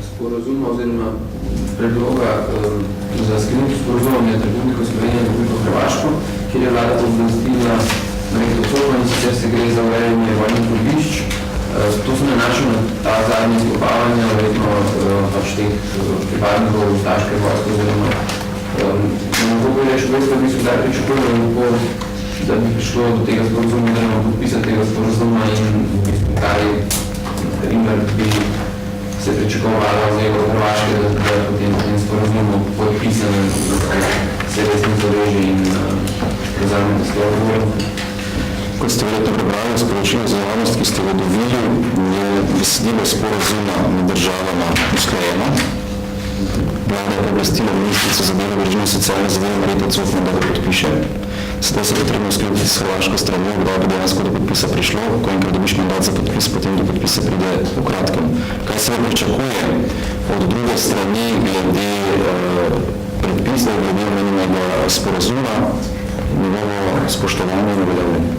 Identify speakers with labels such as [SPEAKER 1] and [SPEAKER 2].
[SPEAKER 1] Sporazuma oziroma predloga za sklenitev sporazuma med Republiko Slovenijo in Republiko Hrvaško, kjer je vlada pooblastila Marjeta Cotman, in sicer se gre za urejanje vojnih grobišč. To se nanaša na ta zadnje izkopavanja, verjetno pač teh pripadnikov ustaške vojske oziroma mogoče reči, da bi se zdaj pričakovali, da bi prišlo do tega sporazuma, da nam podpisa tega sporazuma in kaj, naprimer, bi se pričakovalo oziroma Hrvaške, da potem tem sporazumu podpisane se resni zaveže in pozame, da ste odgovorni.
[SPEAKER 2] Kot ste verjetno prebrali sporočilo za javnost, ki ste ga dobili, je besedilo sporazuma med državama usklajeno. Vlada je pooblastila ministrico za delo, družino in socialne zadeve Marjeta Cotman, da ga podpiše. Sedaj se potrebno uskladiti s hrvaško stranjo, kdaj bi dejansko do podpisa prišlo, ko enkrat dobiš mandat za podpis, potem do podpisa pride v kratkem. Kaj se pričakuje od druge strani glede predpisa, glede omenjenega sporazuma, njegovo spoštovanje in uveljavljanje?